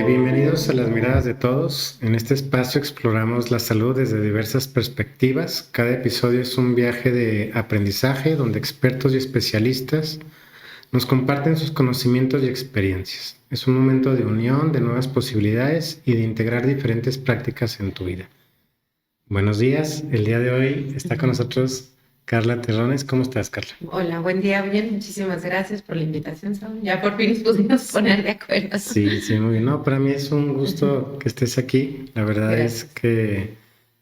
Bienvenidos a las miradas de todos. En este espacio exploramos la salud desde diversas perspectivas. Cada episodio es un viaje de aprendizaje donde expertos y especialistas nos comparten sus conocimientos y experiencias. Es un momento de unión, de nuevas posibilidades y de integrar diferentes prácticas en tu vida. Buenos días. El día de hoy está con nosotros Carla Terrones. ¿Cómo estás, Carla? Hola, buen día, bien, muchísimas gracias por la invitación, Saúl. Ya por fin nos pudimos poner de acuerdo. Sí, muy bien. No, para mí es un gusto que estés aquí. La verdad es Gracias. que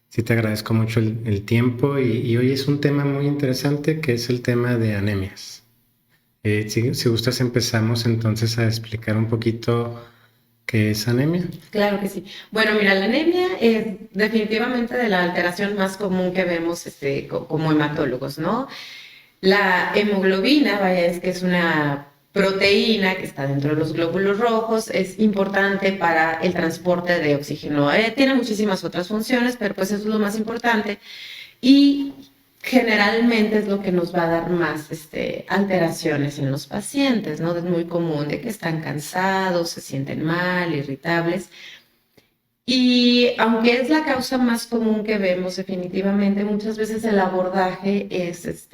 sí te agradezco mucho el tiempo y hoy es un tema muy interesante que es el tema de anemias. Si gustas empezamos entonces a explicar un poquito qué es anemia. Claro que sí. Bueno, mira, la anemia es definitivamente de la alteración más común que vemos como hematólogos, ¿no? La hemoglobina, vaya, es que es una proteína que está dentro de los glóbulos rojos, es importante para el transporte de oxígeno. Tiene muchísimas otras funciones, pero pues eso es lo más importante. Y generalmente es lo que nos va a dar más alteraciones en los pacientes, ¿no? Es muy común de que están cansados, se sienten mal, irritables. Y aunque es la causa más común que vemos, definitivamente muchas veces el abordaje es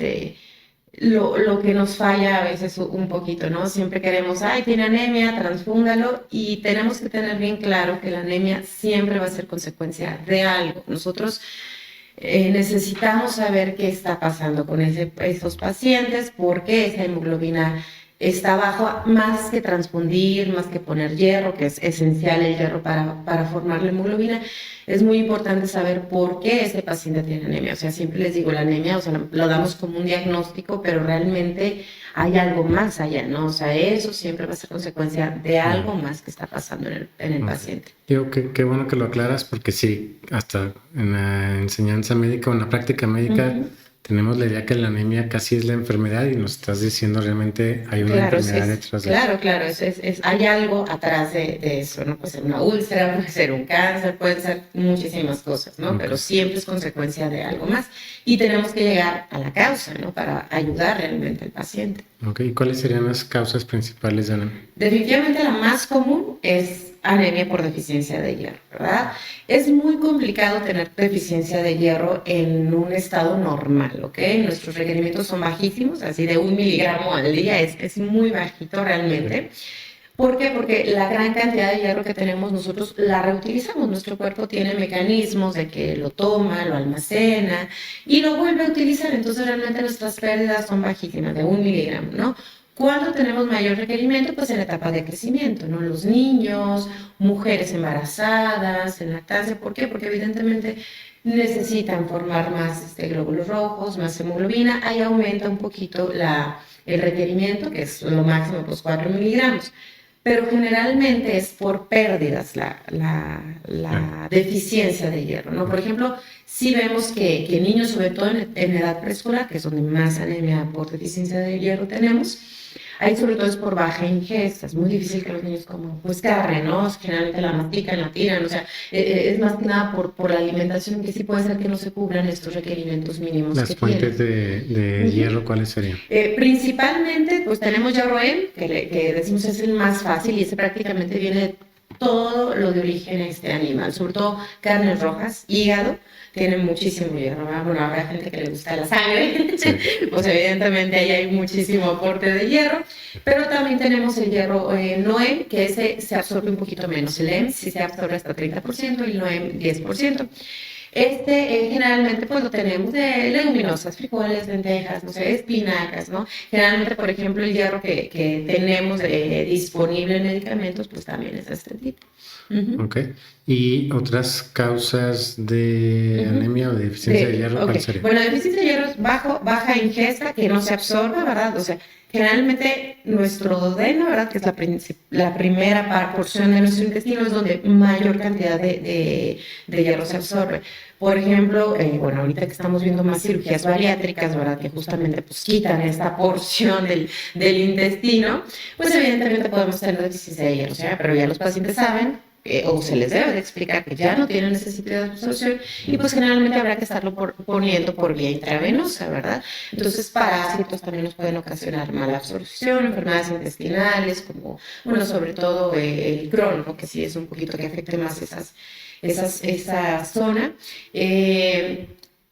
lo que nos falla a veces un poquito, ¿no? Siempre queremos, ay, tiene anemia, transfúndalo, y tenemos que tener bien claro que la anemia siempre va a ser consecuencia de algo. Nosotros necesitamos saber qué está pasando con esos pacientes, por qué esa hemoglobina está bajo, más que transfundir, más que poner hierro, que es esencial el hierro para formar la hemoglobina. Es muy importante saber por qué ese paciente tiene anemia. O sea, siempre les digo, la anemia, o sea, lo damos como un diagnóstico, pero realmente hay algo más allá, ¿no? O sea, eso siempre va a ser consecuencia de algo más que está pasando en el paciente. Digo, qué bueno que lo aclaras porque sí, hasta en la enseñanza médica o en la práctica médica tenemos la idea que la anemia casi es la enfermedad y nos estás diciendo realmente hay una Claro, enfermedad detrás de eso. claro, hay algo atrás de eso, ¿no? Puede ser una úlcera, puede ser un cáncer, pueden ser muchísimas cosas, ¿no? Pero siempre es consecuencia de algo más. Y tenemos que llegar a la causa, ¿no? Para ayudar realmente al paciente. ¿Y cuáles serían las causas principales de anemia? Definitivamente la más común es anemia por deficiencia de hierro, ¿verdad? Es muy complicado tener deficiencia de hierro en un estado normal, ¿ok? Nuestros requerimientos son bajísimos, así de 1 miligramo al día, es muy bajito realmente. ¿Por qué? Porque la gran cantidad de hierro que tenemos nosotros la reutilizamos. Nuestro cuerpo tiene mecanismos de que lo toma, lo almacena y lo vuelve a utilizar. Entonces realmente nuestras pérdidas son bajísimas, de 1 miligramo, ¿no? ¿Cuándo tenemos mayor requerimiento? Pues en la etapa de crecimiento, ¿no? Los niños, mujeres embarazadas, en lactancia. ¿Por qué? Porque evidentemente necesitan formar más glóbulos rojos, más hemoglobina. Ahí aumenta un poquito el requerimiento, que es lo máximo, pues 4 miligramos. Pero generalmente es por pérdidas la deficiencia de hierro, ¿no? Por ejemplo, si vemos que niños, sobre todo en edad preescolar, que es donde más anemia por deficiencia de hierro tenemos, ahí sobre todo es por baja ingesta. Es muy difícil que los niños coman pues carne, ¿no? Generalmente la mastican, la tiran, o sea, es más que nada por la alimentación, que sí puede ser que no se cubran estos requerimientos mínimos Las que tienen. fuentes de hierro, ¿cuáles serían? Principalmente, pues tenemos Yarroem, que decimos es el más fácil y ese prácticamente viene de todo lo de origen animal, sobre todo carnes rojas, hígado, tiene muchísimo hierro, ¿verdad? Bueno, habrá gente que le gusta la sangre, Sí. pues evidentemente ahí hay muchísimo aporte de hierro, pero también tenemos el hierro Noem, que ese se absorbe un poquito menos, el EM sí se absorbe hasta 30% y el Noem 10%. Generalmente pues lo tenemos de leguminosas, frijoles, lentejas, no sé, espinacas, ¿no? Generalmente, por ejemplo, el hierro que tenemos disponible en medicamentos, pues también es de este tipo. Ok. ¿Y otras causas de anemia o de deficiencia de hierro, cuáles serían? Bueno, deficiencia de hierro es baja ingesta, que no se absorba, ¿verdad? O sea, generalmente nuestro duodeno, ¿verdad? Que es la primera porción de nuestro intestino, es donde mayor cantidad de hierro se absorbe. Por ejemplo, bueno, ahorita que estamos viendo más cirugías bariátricas, ¿verdad? Que justamente pues quitan esta porción del intestino, pues evidentemente podemos tener deficiencia de hierro, ¿sí? Pero ya los pacientes saben o se les debe de explicar que ya no tienen ese sitio de absorción y pues generalmente habrá que estarlo poniendo por vía intravenosa, ¿verdad? Entonces parásitos también nos pueden ocasionar mala absorción, enfermedades intestinales como, bueno, sobre todo el Crohn, ¿no? Que sí es un poquito que afecte más esa zona.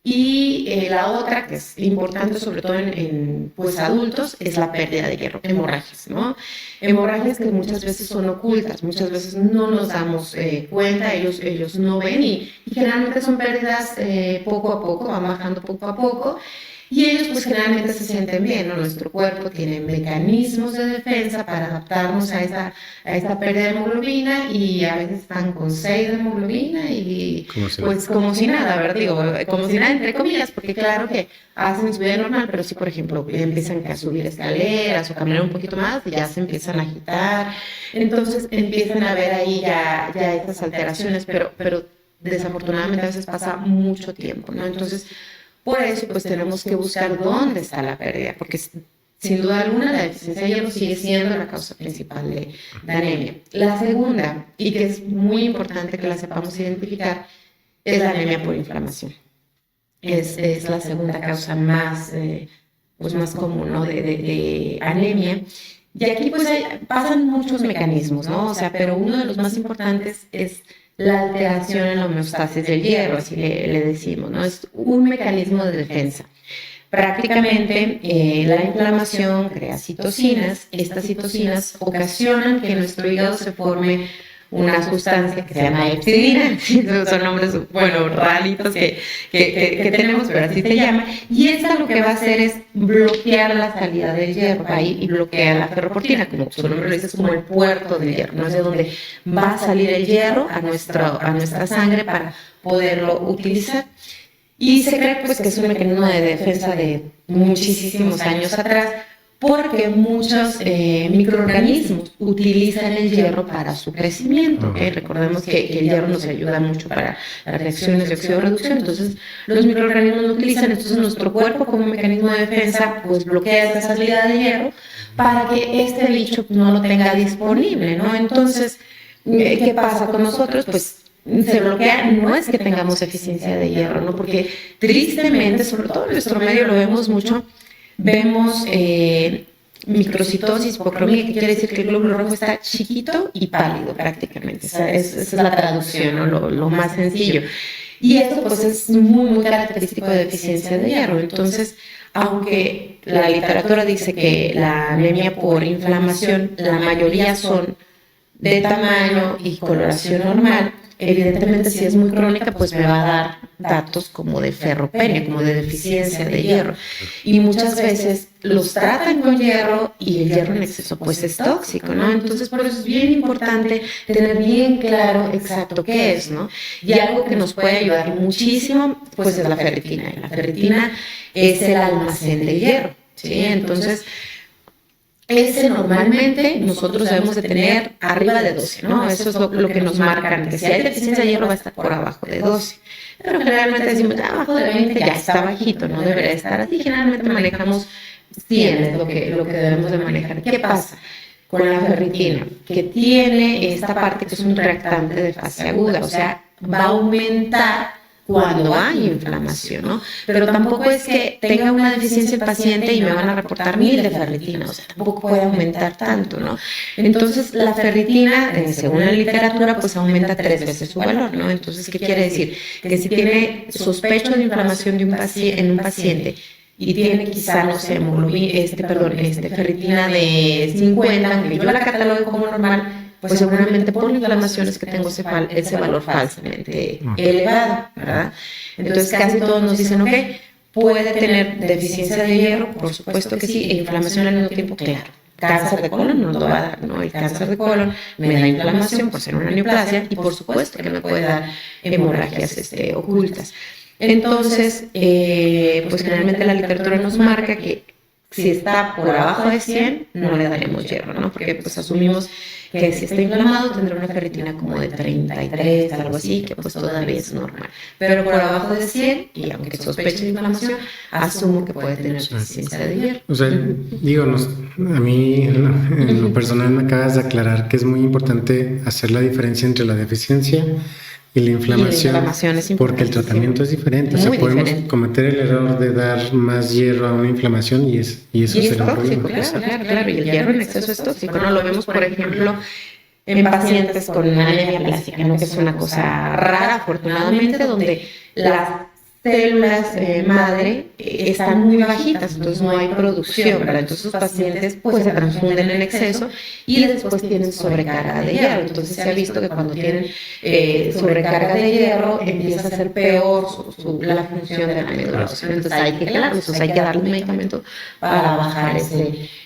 La otra que es importante, sobre todo en pues, adultos, es la pérdida de hierro, hemorragias, ¿no? Hemorragias que muchas veces son ocultas, muchas veces no nos damos cuenta, ellos no ven y generalmente son pérdidas poco a poco, van bajando poco a poco. Y ellos pues generalmente se sienten bien, ¿no? Nuestro cuerpo tiene mecanismos de defensa para adaptarnos a esta pérdida de hemoglobina y a veces están con 6 de hemoglobina y pues como si nada, ¿verdad? Digo, como si nada entre comillas, porque claro que hacen su vida normal, pero si por ejemplo empiezan a subir escaleras o caminar un poquito más, ya se empiezan a agitar, entonces empiezan a ver ahí ya estas alteraciones, pero desafortunadamente a veces pasa mucho tiempo, ¿no? Entonces, por eso, pues tenemos que buscar dónde está la pérdida, porque sin duda alguna la deficiencia de hierro sigue siendo la causa principal de anemia. La segunda, y que es muy importante que la sepamos identificar, es la anemia por inflamación. Es la segunda causa más, pues más común, ¿no? de anemia. Y aquí pues pasan muchos mecanismos, ¿no? O sea, pero uno de los más importantes es la alteración en la homeostasis del hierro, así le decimos, ¿no? Es un mecanismo de defensa. Prácticamente la inflamación crea citocinas, estas citocinas ocasionan que en nuestro hígado se forme una sustancia que se llama hepcidina, son nombres, bueno, raritos que tenemos, pero así se llama, y esta lo que va a hacer es bloquear la salida del hierro, ahí, y bloquea la ferroportina, como su nombre lo dice, es como el puerto del hierro, no es de donde va a salir el hierro a nuestra sangre para poderlo utilizar. Y se cree pues que es un mecanismo de defensa de muchísimos años atrás, porque muchos microorganismos utilizan el hierro para su crecimiento. ¿Okay? Recordemos que el hierro nos ayuda mucho para las reacciones de oxidorreducción, entonces los microorganismos lo utilizan, entonces nuestro cuerpo como mecanismo de defensa pues bloquea esta salida de hierro para que este bicho no lo tenga disponible, ¿no? Entonces, ¿qué pasa con nosotros? Pues se bloquea, no es que tengamos deficiencia de hierro, ¿no? Porque tristemente, sobre todo en nuestro medio lo vemos mucho, vemos microcitosis, hipocromía, que quiere decir que el glóbulo rojo está chiquito y pálido prácticamente. Esa es la traducción, ¿no? Lo más sencillo. Y esto pues es muy característico de deficiencia de hierro. Entonces, aunque la literatura dice que la anemia por inflamación, la mayoría son de tamaño y coloración normal, evidentemente si es muy crónica pues me va a dar datos como de ferropenia, como de deficiencia de hierro, y muchas veces los tratan con hierro y el hierro en exceso pues es tóxico, ¿no? Entonces por eso es bien importante tener bien claro exacto qué es, ¿no? Y algo que nos puede ayudar muchísimo pues es la ferritina. La ferritina es el almacén de hierro, ¿sí? Entonces ese normalmente nosotros debemos de tener arriba de 12, ¿no? Eso es lo que nos marcan, que si hay deficiencia de hierro va a estar por abajo de 12. Pero generalmente decimos, abajo de 20 ya está bajito, no debería estar así. Generalmente manejamos 100, es lo que debemos de manejar. ¿Qué pasa con la ferritina? Que tiene esta parte que es un reactante de fase aguda, o sea, va a aumentar cuando hay inflamación, ¿no? Pero tampoco es que tenga una deficiencia el paciente y me van a reportar 1000 de ferritina, o sea, tampoco puede aumentar tanto, ¿no? Entonces, la ferritina, según la literatura, pues aumenta 3 veces su valor, ¿no? Entonces, ¿qué quiere decir? Que si tiene sospecho de inflamación en un paciente y tiene quizá, no sé, ferritina de 50, aunque yo la catalogue como normal, pues seguramente por la inflamación es que tengo ese valor falsamente elevado, ¿verdad? Entonces casi todos nos dicen, ok, puede tener deficiencia de hierro, por supuesto que sí, e inflamación al mismo tiempo, claro. Cáncer de colon nos lo va a dar, ¿no? El cáncer de colon me da inflamación por ser una neoplasia y por supuesto que me puede dar hemorragias ocultas. Entonces, pues generalmente la literatura nos marca que si está por abajo de 100, no le daremos hierro, ¿no? Porque pues asumimos que si está inflamado tendrá una ferritina como de 33, algo así, que pues todavía es normal. Pero por abajo de 100, y aunque sospeche de inflamación, asumo que puede tener deficiencia de hierro. O sea, digo, a mí en lo personal me acabas de aclarar que es muy importante hacer la diferencia entre la deficiencia y la inflamación, es porque el tratamiento es diferente. O sea, podemos cometer el error de dar más hierro a una inflamación y eso es tóxico, claro. Y el hierro en exceso es tóxico, ¿no? Lo vemos, por ejemplo, en pacientes con anemia plástica, ¿no? Que es una cosa rara, afortunadamente, donde las células madre están muy bajitas, entonces no hay producción, ¿verdad? Entonces los pacientes pues se transfunden en exceso y después tienen sobrecarga de hierro. Entonces se ha visto que cuando tienen sobrecarga de hierro empieza a ser peor la función de la médula ósea. Entonces hay que hay que darle un medicamento para bajar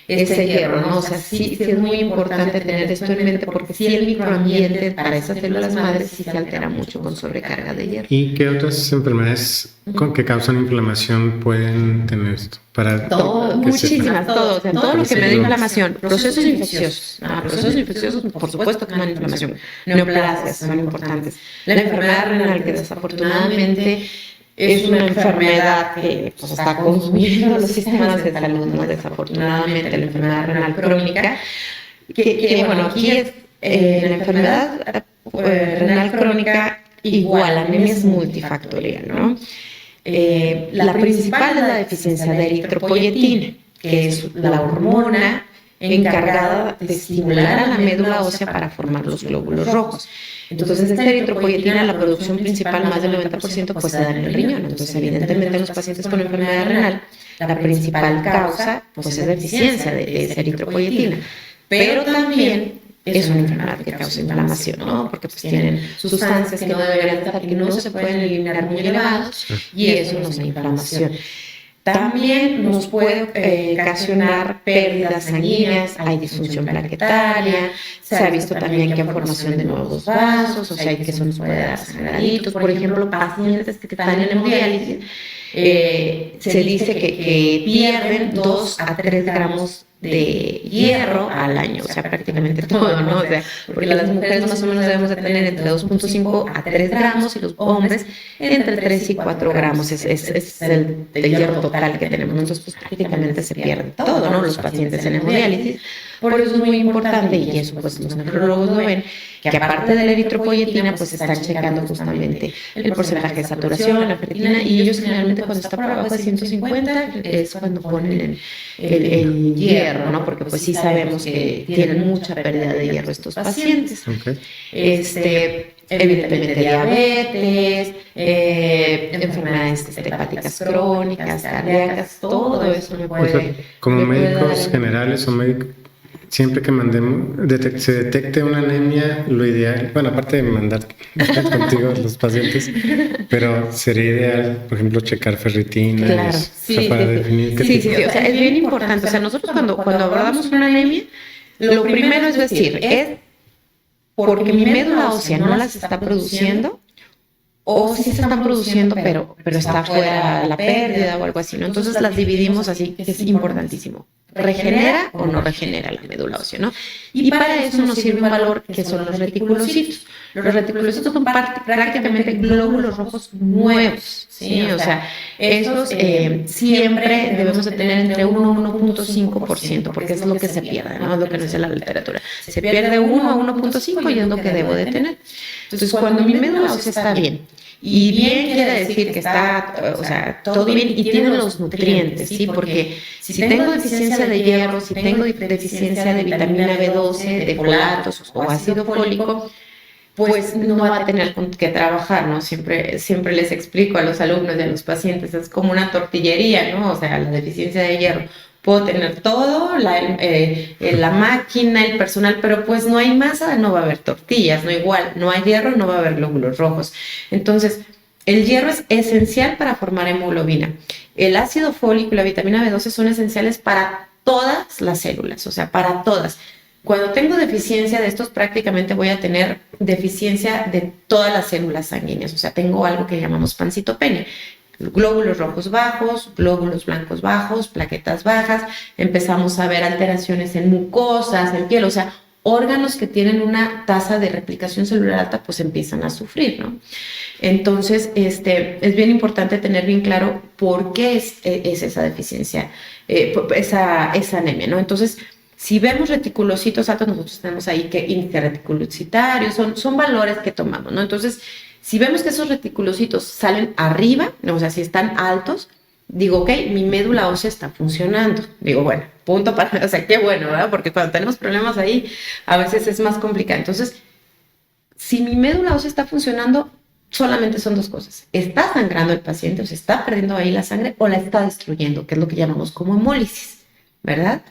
ese hierro, ¿no? O sea, sí es muy importante tener esto en mente porque si el microambiente para esas células madres sí se altera mucho con sobrecarga de hierro. ¿Y qué otras enfermedades que causan inflamación pueden tener esto? Muchísimas, todo. O sea, todo lo que me da inflamación. Procesos infecciosos. Procesos infecciosos, por supuesto que me dan inflamación. Neoplasias son importantes. La enfermedad renal, que desafortunadamente es una enfermedad que pues, está consumiendo los sistemas de salud, ¿no? Desafortunadamente, la enfermedad renal crónica, que bueno, aquí es la enfermedad renal crónica igual, anemia es multifactorial, ¿no? La principal es la deficiencia de eritropoyetina, que es la hormona encargada de estimular a la médula ósea para formar los glóbulos rojos. Entonces, esta eritropoyetina, la producción principal, más del 90%, pues se da en el riñón. Entonces, evidentemente, en los pacientes con enfermedad renal, la principal causa, pues es deficiencia de esa eritropoyetina. Pero también es una enfermedad que causa inflamación, ¿no? Porque pues tienen sustancias que no deberían estar, que no se pueden eliminar muy elevados, y eso nos da inflamación. También nos puede ocasionar pérdidas sanguíneas, hay disfunción plaquetaria, se ha visto también que hay formación de nuevos vasos, o sea, que eso nos puede dar sangraditos. Por ejemplo, pacientes que están en hemodiálisis, se dice que pierden 2 a 3 gramos de hierro al año, o sea, prácticamente todo, ¿no? O sea, porque las mujeres más o menos debemos de tener entre 2.5 a 3 gramos y los hombres entre 3 y 4 gramos, es el hierro total que tenemos. Entonces, pues prácticamente se pierde todo, ¿no? Los pacientes en hemodiálisis. Por eso es muy importante, y eso pues los nefrólogos lo ven, que aparte de la eritropoyetina, pues están checando justamente el porcentaje de saturación, la ferritina, y ellos generalmente cuando está por abajo de 150 es cuando ponen el hierro, ¿no? Porque pues sí sabemos que tienen mucha pérdida de hierro estos pacientes. Okay. Evidentemente diabetes, enfermedades hepáticas crónicas, cardíacas, todo eso me puede... O sea, como médicos generales o médicos, siempre que se detecte una anemia, lo ideal, bueno, aparte de mandar contigo a los pacientes, pero sería ideal, por ejemplo, checar ferritina, claro, para definir qué tipo. O sea, es bien importante. O sea, nosotros cuando abordamos una anemia, lo primero es decir, es porque mi médula ósea no las está produciendo, o sí se están produciendo, pero está fuera la pérdida o algo así, ¿no? Entonces las dividimos así, que es importantísimo. ¿Regenera o no regenera la médula ósea, no? Y para eso nos sirve un valor que son los reticulocitos. Los reticulocitos son prácticamente glóbulos rojos nuevos, ¿sí? O sea, estos siempre debemos de tener entre 1 y 1.5%, porque es lo que se pierde, ¿no? Es lo que nos dice la literatura. Se pierde 1 a 1.5 y es lo que debo de tener. Entonces, cuando mi médula ósea está bien, y bien quiere decir que está, o sea, todo bien y tiene los nutrientes, ¿sí? Porque si tengo deficiencia de hierro, si tengo deficiencia de vitamina B12, de folatos o ácido fólico, pues no va a tener con qué trabajar, ¿no? Siempre les explico a los alumnos y a los pacientes, es como una tortillería, ¿no? O sea, la deficiencia de hierro. Puedo tener todo, la máquina, el personal, pero pues no hay masa, no va a haber tortillas, no igual, no hay hierro, no va a haber glóbulos rojos. Entonces, el hierro es esencial para formar hemoglobina. El ácido fólico y la vitamina B12 son esenciales para todas las células, o sea, para todas. Cuando tengo deficiencia de estos, prácticamente voy a tener deficiencia de todas las células sanguíneas, o sea, tengo algo que llamamos pancitopenia. Glóbulos rojos bajos, glóbulos blancos bajos, plaquetas bajas, empezamos a ver alteraciones en mucosas, en piel, o sea, órganos que tienen una tasa de replicación celular alta, pues empiezan a sufrir, ¿no? Entonces, es bien importante tener bien claro por qué es esa deficiencia, esa anemia, ¿no? Entonces, si vemos reticulocitos altos, nosotros tenemos ahí que índice reticulocitario, son valores que tomamos, ¿no? Entonces, si vemos que esos reticulocitos salen arriba, o sea, si están altos, digo, ok, mi médula ósea está funcionando. Digo, bueno, punto para, o sea, qué bueno, ¿verdad? Porque cuando tenemos problemas ahí, a veces es más complicado. Entonces, si mi médula ósea está funcionando, solamente son dos cosas. Está sangrando el paciente, o se está perdiendo ahí la sangre, o la está destruyendo, que es lo que llamamos como hemólisis, ¿verdad?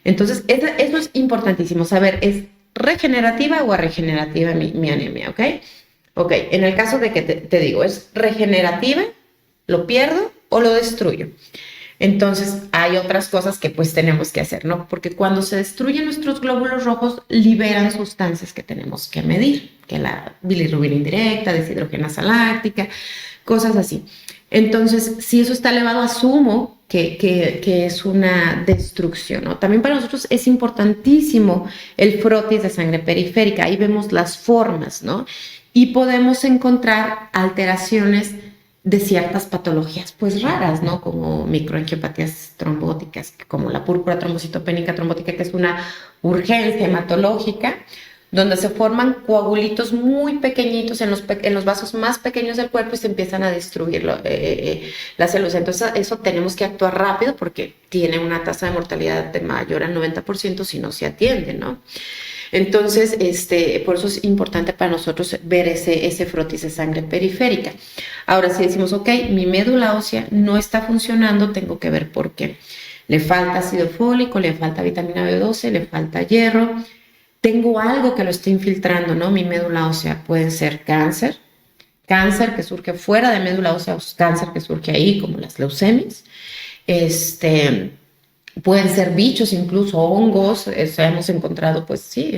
Entonces, eso es importantísimo, saber, ¿es regenerativa o regenerativa mi anemia? ¿Ok? Ok, en el caso de que te digo, ¿es regenerativa? ¿Lo pierdo o lo destruyo? Entonces, hay otras cosas que pues tenemos que hacer, ¿no? Porque cuando se destruyen nuestros glóbulos rojos, liberan sustancias que tenemos que medir, que la bilirrubina indirecta, deshidrogenasa láctica, cosas así. Entonces, si eso está elevado, asumo que es una destrucción, ¿no? También para nosotros es importantísimo el frotis de sangre periférica. Ahí vemos las formas, ¿no? Y podemos encontrar alteraciones de ciertas patologías pues raras, ¿no? Como microangiopatías trombóticas, como la púrpura trombocitopénica trombótica, que es una urgencia hematológica, donde se forman coagulitos muy pequeñitos en los vasos más pequeños del cuerpo y se empiezan a destruir las células. Entonces, eso tenemos que actuar rápido porque tiene una tasa de mortalidad de mayor al 90% si no se atiende, ¿no? Entonces, por eso es importante para nosotros ver ese frotis de sangre periférica. Ahora, si decimos, ok, mi médula ósea no está funcionando, tengo que ver por qué. Le falta ácido fólico, le falta vitamina B12, le falta hierro. Tengo algo que lo está infiltrando, ¿no? Mi médula ósea puede ser cáncer que surge fuera de médula ósea, o cáncer que surge ahí, como las leucemias. Pueden ser bichos, incluso hongos, hemos encontrado, pues sí,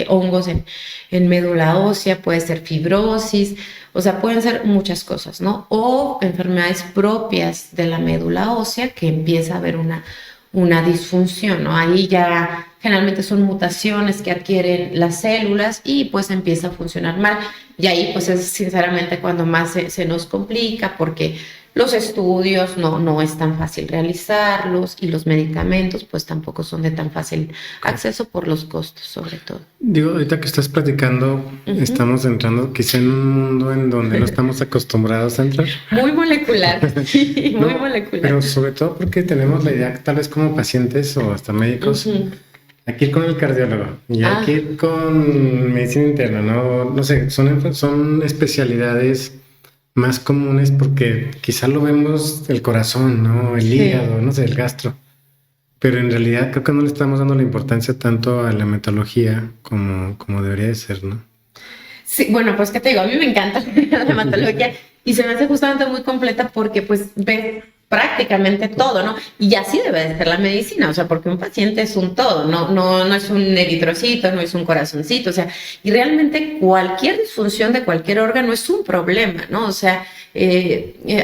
hongos en médula ósea, puede ser fibrosis, o sea, pueden ser muchas cosas, ¿no? O enfermedades propias de la médula ósea que empieza a haber una disfunción, ¿no? Ahí ya generalmente son mutaciones que adquieren las células y pues empieza a funcionar mal. Y ahí pues es sinceramente cuando más se nos complica porque los estudios no es tan fácil realizarlos y los medicamentos pues tampoco son de tan fácil acceso por los costos sobre todo. Digo, ahorita que estás platicando, estamos entrando quizá en un mundo en donde no estamos acostumbrados a entrar. Muy molecular, sí, muy molecular. Pero sobre todo porque tenemos la idea, tal vez como pacientes o hasta médicos, aquí ir con el cardiólogo y aquí ir con medicina interna, no sé, son especialidades más comunes porque quizá lo vemos el corazón, ¿no? El hígado, no sé, el gastro. Pero en realidad creo que no le estamos dando la importancia tanto a la hematología como debería de ser, ¿no? Sí, bueno, pues qué te digo, a mí me encanta la hematología y se me hace justamente muy completa porque pues ves prácticamente todo, ¿no? Y así debe de ser la medicina, o sea, porque un paciente es un todo, no es un eritrocito, no es un corazoncito, o sea, y realmente cualquier disfunción de cualquier órgano es un problema, ¿no? O sea,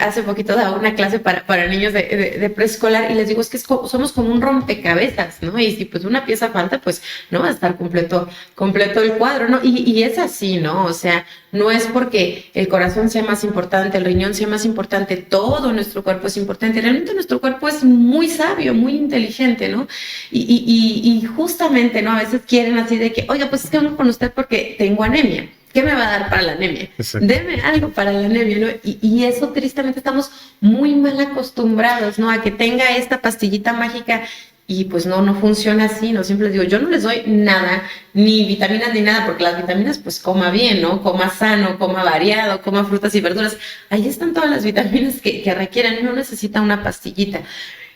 hace poquito daba una clase para niños de preescolar y les digo, es que somos como un rompecabezas, ¿no? Y si pues una pieza falta, pues no va a estar completo el cuadro, ¿no? Y es así, ¿no? O sea, no es porque el corazón sea más importante, el riñón sea más importante, todo nuestro cuerpo es importante. Realmente nuestro cuerpo es muy sabio, muy inteligente, ¿no? Y justamente, ¿no? A veces quieren así de que, oiga, pues es que vengo con usted porque tengo anemia. ¿Qué me va a dar para la anemia? Exacto. Deme algo para la anemia, ¿no? Y eso tristemente estamos muy mal acostumbrados, ¿no? A que tenga esta pastillita mágica y pues no funciona así, ¿no? Siempre les digo, yo no les doy nada, ni vitaminas ni nada, porque las vitaminas pues coma bien, ¿no? Coma sano, coma variado, coma frutas y verduras. Ahí están todas las vitaminas que requieren, no necesita una pastillita.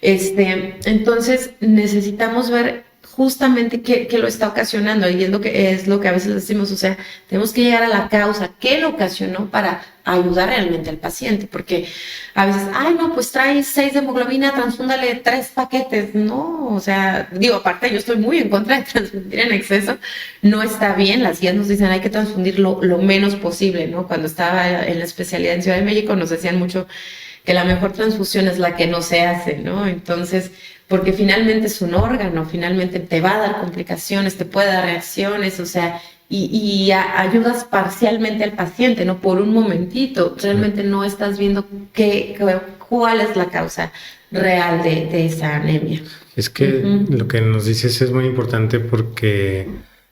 Entonces necesitamos ver justamente qué lo está ocasionando y es lo que a veces decimos, o sea, tenemos que llegar a la causa, qué lo ocasionó para ayudar realmente al paciente, porque a veces, no, pues trae 6 de hemoglobina, transfúndale 3 paquetes, no, o sea, digo, aparte yo estoy muy en contra de transfundir en exceso, no está bien, las guías nos dicen hay que transfundir lo menos posible, ¿no? Cuando estaba en la especialidad en Ciudad de México nos decían mucho que la mejor transfusión es la que no se hace, ¿no? Entonces, porque finalmente es un órgano, finalmente te va a dar complicaciones, te puede dar reacciones, o sea, ayudas parcialmente al paciente, ¿no? Por un momentito, realmente no estás viendo cuál es la causa real de esa anemia. Es que lo que nos dices es muy importante porque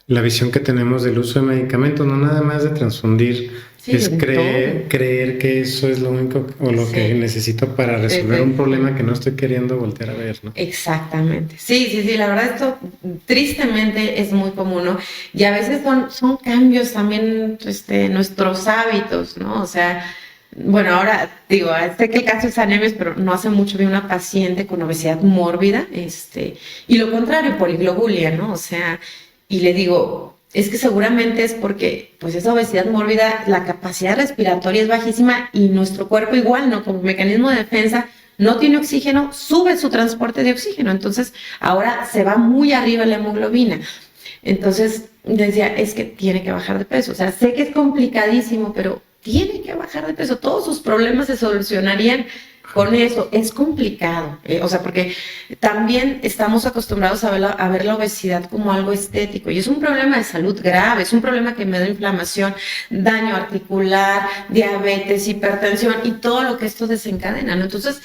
la visión que tenemos del uso de medicamentos, no nada más de transfundir, es creer que eso es lo único o lo que necesito para resolver un problema que no estoy queriendo voltear a ver, ¿no? Exactamente. Sí, la verdad esto tristemente es muy común, ¿no? Y a veces son cambios también nuestros hábitos, ¿no? O sea, bueno, ahora digo, sé que el caso es anemia, pero no hace mucho vi una paciente con obesidad mórbida, y lo contrario, poliglobulia, ¿no? O sea, y le digo, es que seguramente es porque, pues esa obesidad mórbida, la capacidad respiratoria es bajísima y nuestro cuerpo igual, ¿no? Como mecanismo de defensa, no tiene oxígeno, sube su transporte de oxígeno, entonces ahora se va muy arriba la hemoglobina. Entonces decía, es que tiene que bajar de peso, o sea, sé que es complicadísimo, pero tiene que bajar de peso, todos sus problemas se solucionarían con eso. Es complicado, o sea, porque también estamos acostumbrados a ver la obesidad como algo estético y es un problema de salud grave, es un problema que me da inflamación, daño articular, diabetes, hipertensión y todo lo que esto desencadena, ¿no? Entonces,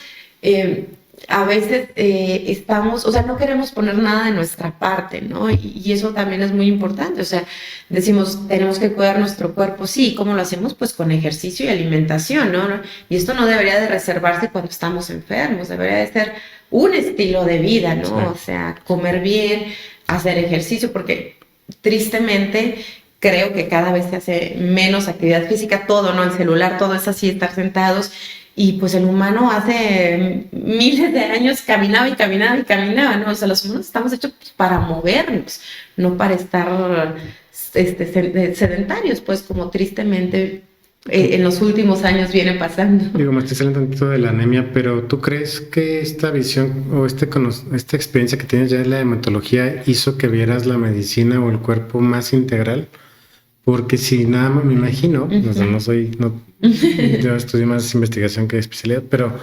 a veces estamos, o sea, no queremos poner nada de nuestra parte, ¿no? Y eso también es muy importante, o sea, decimos, tenemos que cuidar nuestro cuerpo, sí, ¿cómo lo hacemos? Pues con ejercicio y alimentación, ¿no? Y esto no debería de reservarse cuando estamos enfermos, debería de ser un estilo de vida, ¿no? Sí. O sea, comer bien, hacer ejercicio, porque tristemente creo que cada vez se hace menos actividad física, todo, ¿no? El celular, todo es así, estar sentados. Y pues el humano hace miles de años caminaba, ¿no? O sea, los humanos estamos hechos para movernos, no para estar sedentarios, pues como tristemente en los últimos años viene pasando. Digo, me estoy saliendo tantito de la anemia, pero ¿tú crees que esta visión o esta experiencia que tienes ya de la hematología hizo que vieras la medicina o el cuerpo más integral? Porque si nada más me imagino, yo estudio más investigación que especialidad, pero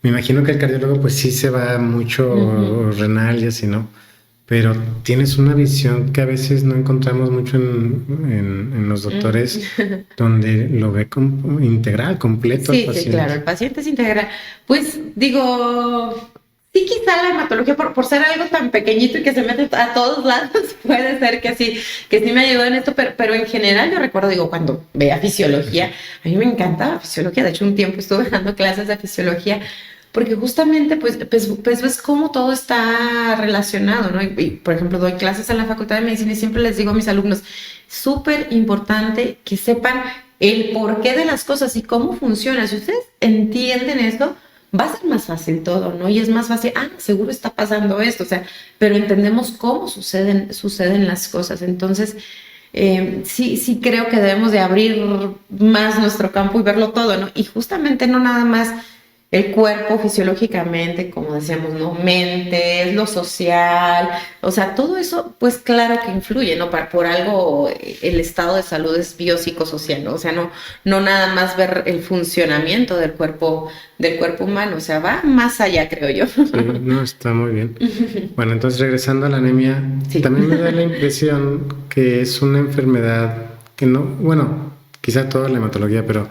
me imagino que el cardiólogo pues sí se va mucho renal y así, ¿no? Pero tienes una visión que a veces no encontramos mucho en los doctores, donde lo ve como integral, completo. Sí, sí, claro, el paciente es integral. Pues digo, sí, quizá la hematología, por ser algo tan pequeñito y que se mete a todos lados, puede ser que sí me ayudó en esto, pero en general yo recuerdo, digo, cuando veía fisiología, a mí me encantaba fisiología, de hecho un tiempo estuve dando clases de fisiología, porque justamente pues ves cómo todo está relacionado, ¿no? Y, por ejemplo, doy clases en la Facultad de Medicina y siempre les digo a mis alumnos, súper importante que sepan el porqué de las cosas y cómo funciona. Si ustedes entienden esto, va a ser más fácil todo, ¿no? Y es más fácil, seguro está pasando esto, o sea, pero entendemos cómo suceden las cosas. Entonces, sí creo que debemos de abrir más nuestro campo y verlo todo, ¿no? Y justamente no nada más el cuerpo fisiológicamente, como decíamos, ¿no? Mente, lo social, o sea, todo eso, pues claro que influye, ¿no? Por algo el estado de salud es biopsicosocial, ¿no? O sea, no nada más ver el funcionamiento del cuerpo humano, o sea, va más allá, creo yo. Sí, no, está muy bien. Bueno, entonces regresando a la anemia, sí. También me da la impresión que es una enfermedad que no, bueno, quizá toda la hematología, pero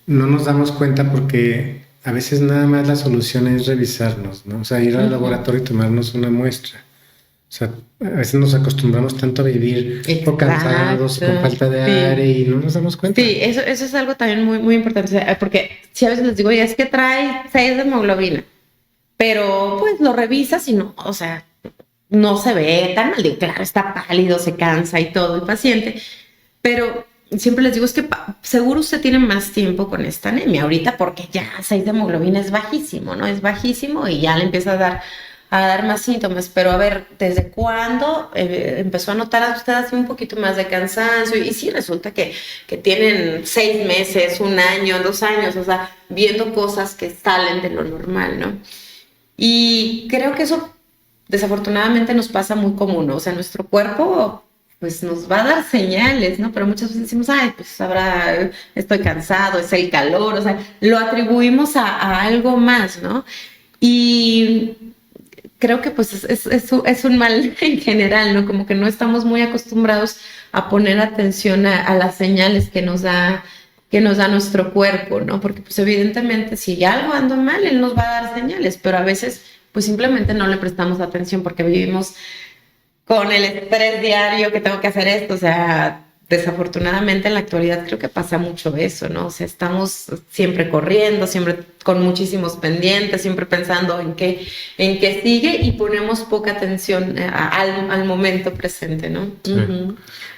no nos damos cuenta porque a veces nada más la solución es revisarnos, ¿no? O sea, ir al laboratorio y tomarnos una muestra. O sea, a veces nos acostumbramos tanto a vivir o cansados, con falta de aire y no nos damos cuenta. Sí, eso es algo también muy, muy importante, porque si a veces les digo, es que trae 6 de hemoglobina, pero pues lo revisas y no, o sea, no se ve tan mal, claro, está pálido, se cansa y todo el paciente, pero siempre les digo, es que seguro usted tiene más tiempo con esta anemia ahorita porque ya 6 de hemoglobina es bajísimo, ¿no? Es bajísimo y ya le empieza a dar más síntomas, pero a ver, ¿desde cuándo empezó a notar a usted así un poquito más de cansancio? Y sí, resulta que tienen 6 meses, 1 año, 2 años, o sea, viendo cosas que salen de lo normal, ¿no? Y creo que eso desafortunadamente nos pasa muy común, ¿no? O sea, nuestro cuerpo pues nos va a dar señales, ¿no? Pero muchas veces decimos, pues estoy cansado, es el calor, o sea, lo atribuimos a algo más, ¿no? Y creo que pues es un mal en general, ¿no? Como que no estamos muy acostumbrados a poner atención a las señales que nos da nuestro cuerpo, ¿no? Porque pues evidentemente si algo anda mal, él nos va a dar señales, pero a veces pues simplemente no le prestamos atención porque vivimos con el estrés diario que tengo que hacer esto, o sea, desafortunadamente en la actualidad creo que pasa mucho eso, ¿no? O sea, estamos siempre corriendo, siempre con muchísimos pendientes, siempre pensando en qué sigue y ponemos poca atención al momento presente, ¿no? Sí.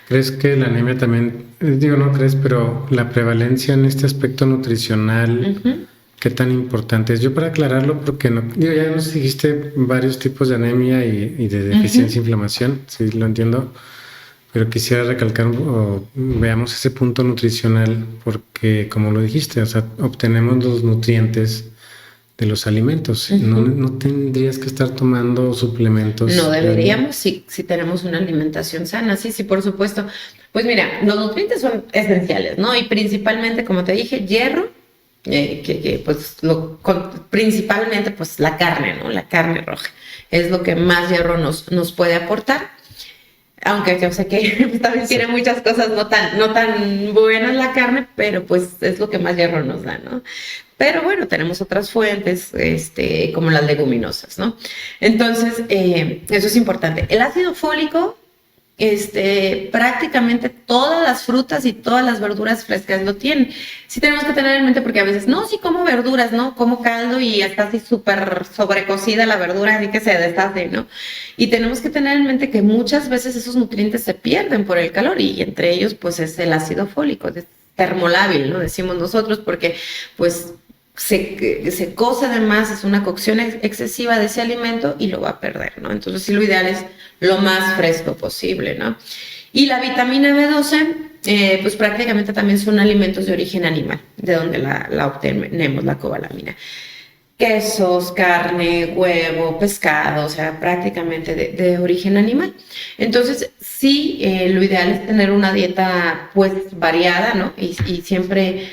¿Crees que la anemia también, digo, no crees, pero la prevalencia en este aspecto nutricional, qué tan importante es? Yo para aclararlo, porque no, digo, ya nos dijiste varios tipos de anemia y de deficiencia e inflamación, sí lo entiendo, pero quisiera recalcar o veamos ese punto nutricional, porque como lo dijiste, o sea, obtenemos los nutrientes de los alimentos. No tendrías que estar tomando suplementos. No deberíamos si tenemos una alimentación sana, sí, por supuesto. Pues mira, los nutrientes son esenciales, ¿no? Y principalmente, como te dije, hierro, pues principalmente pues la carne, ¿no? La carne roja es lo que más hierro nos puede aportar. Aunque yo sé que también tiene muchas cosas no tan buenas la carne, pero pues es lo que más hierro nos da, ¿no? Pero bueno, tenemos otras fuentes, como las leguminosas, ¿no? Entonces, eso es importante. El ácido fólico, prácticamente todas las frutas y todas las verduras frescas lo tienen. Sí tenemos que tener en mente porque a veces, no, sí como verduras, ¿no? Como caldo y está así súper sobrecocida la verdura, así que se deshace, ¿no? Y tenemos que tener en mente que muchas veces esos nutrientes se pierden por el calor y entre ellos, pues, es el ácido fólico, es termolábil, ¿no? Decimos nosotros porque, pues, se cose de más, es una cocción excesiva de ese alimento y lo va a perder, ¿no? Entonces sí, lo ideal es lo más fresco posible, ¿no? Y la vitamina B12, pues prácticamente también son alimentos de origen animal, de donde la obtenemos, la cobalamina. Quesos, carne, huevo, pescado, o sea, prácticamente de origen animal. Entonces, sí, lo ideal es tener una dieta, pues, variada, ¿no? Y siempre...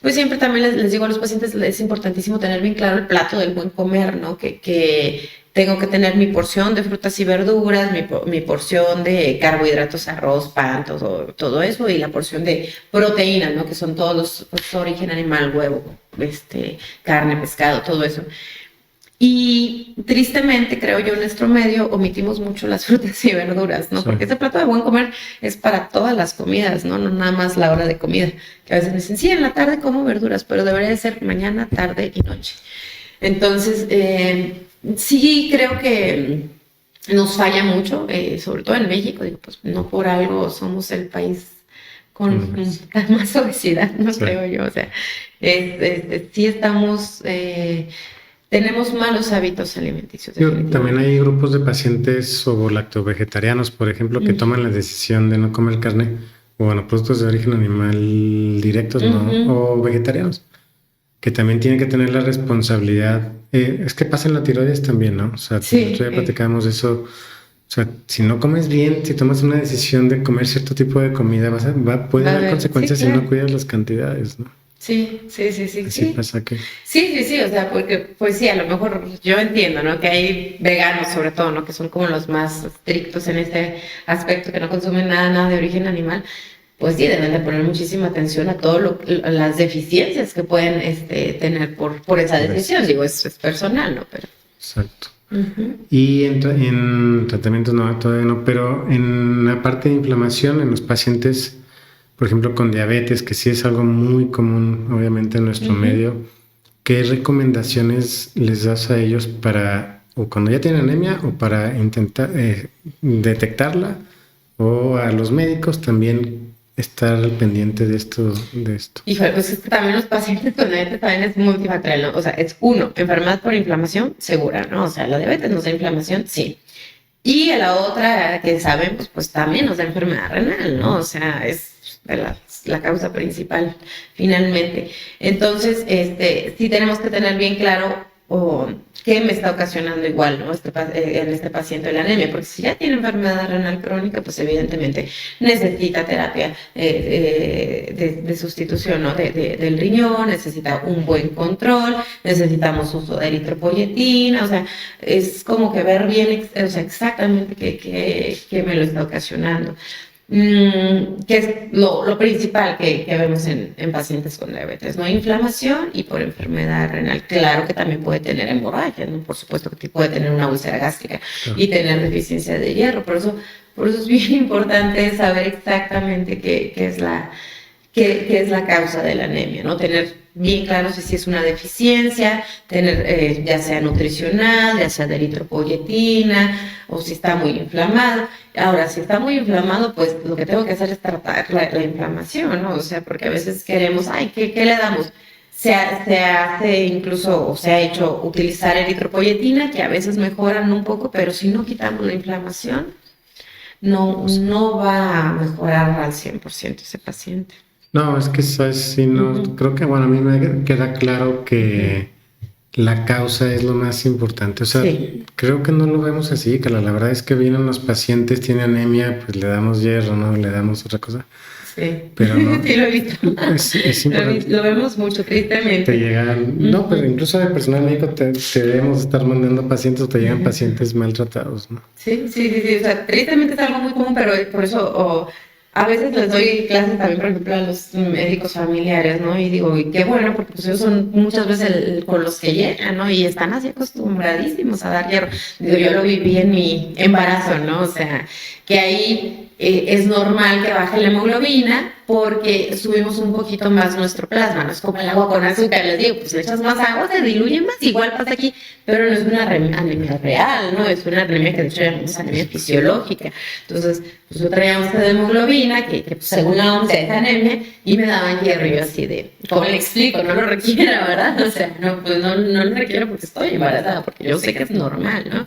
Pues siempre también les digo a los pacientes, es importantísimo tener bien claro el plato del buen comer, ¿no? Que tengo que tener mi porción de frutas y verduras, mi porción de carbohidratos, arroz, pan, todo eso, y la porción de proteínas, ¿no? Que son todos los pues, origen animal, huevo, carne, pescado, todo eso. Y tristemente, creo yo, en nuestro medio omitimos mucho las frutas y verduras, ¿no? Sí. Porque ese plato de buen comer es para todas las comidas, ¿no? No nada más la hora de comida. Que a veces me dicen, sí, en la tarde como verduras, pero debería de ser mañana, tarde y noche. Entonces, sí creo que nos falla mucho, sobre todo en México, digo, pues no por algo somos el país con más obesidad, no sí. Creo yo, o sea, sí estamos... tenemos malos hábitos alimenticios. También hay grupos de pacientes ovo-lacto-vegetarianos, por ejemplo, que toman la decisión de no comer carne o bueno, productos de origen animal directos, ¿no? O vegetarianos, que también tienen que tener la responsabilidad. Es que pasa en la tiroides también, ¿no? O sea, sí, nosotros ya platicábamos de eso. O sea, si no comes bien, si tomas una decisión de comer cierto tipo de comida, puede haber consecuencias si no cuidas las cantidades, ¿no? Sí. Así pasa que... Sí, o sea, porque, pues sí, a lo mejor yo entiendo, ¿no? Que hay veganos, sobre todo, ¿no? Que son como los más estrictos en este aspecto, que no consumen nada de origen animal. Pues sí, deben de poner muchísima atención a todas las deficiencias que pueden tener por esa decisión. Digo, es personal, ¿no? Pero... Exacto. Y en tratamientos no, todavía no, pero en la parte de inflamación en los pacientes... Por ejemplo, con diabetes, que sí es algo muy común, obviamente, en nuestro medio, ¿qué recomendaciones les das a ellos para, o cuando ya tienen anemia, o para intentar detectarla, o a los médicos también estar al pendiente de esto? Híjole, pues es que también los pacientes con diabetes también es multifactorial, ¿no? O sea, es enfermedad por inflamación segura, ¿no? O sea, la diabetes nos da inflamación, sí. Y a la otra que sabemos, pues también nos da enfermedad renal, ¿no? O sea, es la causa principal, finalmente. Entonces, sí tenemos que tener bien claro o qué me está ocasionando igual, ¿no? En este paciente la anemia, porque si ya tiene enfermedad renal crónica, pues evidentemente necesita terapia de sustitución, ¿no? Del riñón, necesita un buen control, necesitamos uso de eritropoyetina, o sea, es como que ver bien, o sea, exactamente qué me lo está ocasionando. Que es lo principal que vemos en pacientes con diabetes, ¿no? Inflamación y por enfermedad renal. Claro que también puede tener hemorragia, ¿no? Por supuesto que puede tener una úlcera gástrica y tener deficiencia de hierro. Por eso es bien importante saber exactamente qué es la causa de la anemia, ¿no? Tener bien claro si es una deficiencia, tener ya sea nutricional, ya sea de eritropoyetina, o si está muy inflamado. Ahora, si está muy inflamado, pues lo que tengo que hacer es tratar la inflamación, ¿no? O sea, porque a veces queremos, ay, ¿qué le damos? Se hace incluso, o se ha hecho utilizar eritropoyetina, que a veces mejoran un poco, pero si no quitamos la inflamación, no va a mejorar al 100% ese paciente. No, es que sabes, sí, no, creo que, bueno, a mí me queda claro que la causa es lo más importante. O sea, creo que no lo vemos así, que la verdad es que vienen los pacientes, tienen anemia, pues le damos hierro, ¿no? Le damos otra cosa. Sí, pero no, sí lo he visto. Es importante. Lo vemos mucho, tristemente. Te llegan, no, pero incluso de personal médico te debemos estar mandando pacientes o te llegan pacientes maltratados, ¿no? Sí. O sea, tristemente es algo muy común, pero por eso a veces les doy clases también, por ejemplo, a los médicos familiares, ¿no? Y digo, y qué bueno, porque pues ellos son muchas veces con los que llegan, ¿no? Y están así acostumbradísimos a dar hierro. Digo, yo lo viví en mi embarazo, ¿no? O sea, que ahí es normal que baje la hemoglobina porque subimos un poquito más nuestro plasma, no es como el agua con azúcar, les digo, pues le echas más agua, se diluye más, igual pasa aquí, pero no es una anemia real, ¿no? Es una anemia que de hecho llamamos anemia fisiológica. Entonces, pues yo traía once de hemoglobina, que pues, según la once es anemia, y me daban hierro, y yo así de, ¿cómo le explico? No lo requiero, ¿verdad? O sea, no lo requiero porque estoy embarazada, porque yo sé que es normal, ¿no?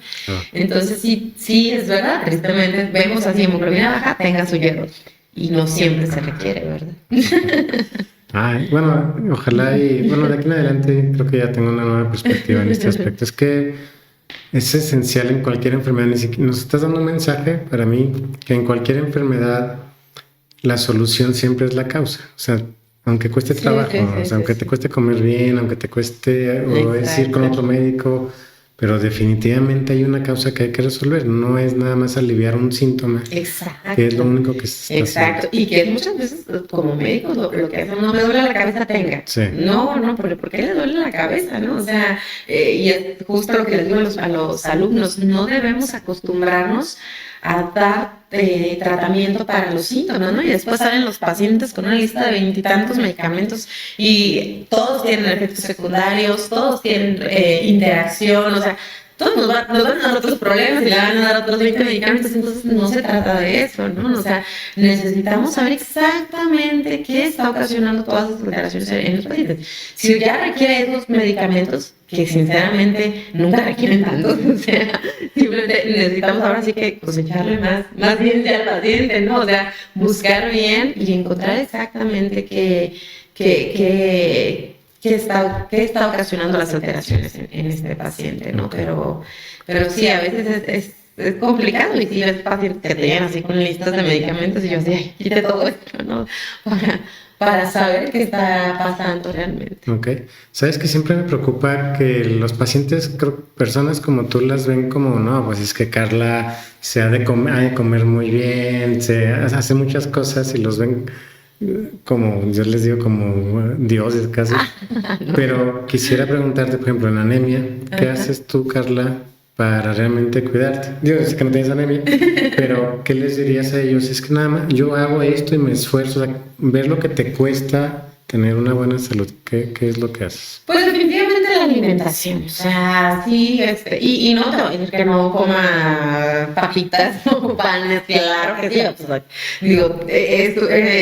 Entonces, sí, es verdad, tristemente vemos así hemoglobina baja, tenga su hierro. Y no siempre se requiere, ¿verdad? Ay, bueno, ojalá y, bueno, de aquí en adelante creo que ya tengo una nueva perspectiva en este aspecto. Es que es esencial en cualquier enfermedad. Nos estás dando un mensaje para mí que en cualquier enfermedad la solución siempre es la causa. O sea, aunque cueste trabajo, aunque te cueste comer bien, aunque te cueste o es ir con otro médico, pero definitivamente hay una causa que hay que resolver. No es nada más aliviar un síntoma. Exacto. Que es lo único que se está haciendo. Y que muchas veces como médicos lo que hacen, no me duele la cabeza, tenga. Sí. No, ¿por qué le duele la cabeza? ¿No? O sea, y es justo lo que les digo a los alumnos, no debemos acostumbrarnos a dar tratamiento para los síntomas, ¿no? Y después salen los pacientes con una lista de 20 y tantos medicamentos y todos tienen efectos secundarios, todos tienen interacción, o sea, todos nos van a dar otros problemas y le van a dar otros 20 medicamentos, entonces no se trata de eso, ¿no? O sea, necesitamos saber exactamente qué está ocasionando todas esas alteraciones en los pacientes. Si ya requiere esos medicamentos, que sinceramente nunca requieren tanto, o sea, simplemente necesitamos ahora sí que cosecharle más ciencia al paciente, ¿no? O sea, buscar bien y encontrar exactamente qué está ocasionando las alteraciones en este paciente, ¿no? Pero sí, a veces es complicado y sí ves pacientes que te llegan así con listas de medicamentos y yo así, ay, quite todo esto, ¿no? Para saber qué está pasando realmente. Ok. Sabes que siempre me preocupa que los pacientes, personas como tú las ven como, no, pues es que Carla ha de comer muy bien, hace muchas cosas y los ven como, yo les digo, como dioses casi. No. Pero quisiera preguntarte, por ejemplo, en anemia, ¿qué haces tú, Carla, para realmente cuidarte? Yo sé que no tienes anemia, pero ¿qué les dirías a ellos? Es que nada más, yo hago esto y me esfuerzo, o sea, ver lo que te cuesta tener una buena salud. ¿Qué es lo que haces? Pues definitivamente la alimentación, o sea, sí, y no te voy a decir que no coma papitas o panes, claro que sí, o sea, digo,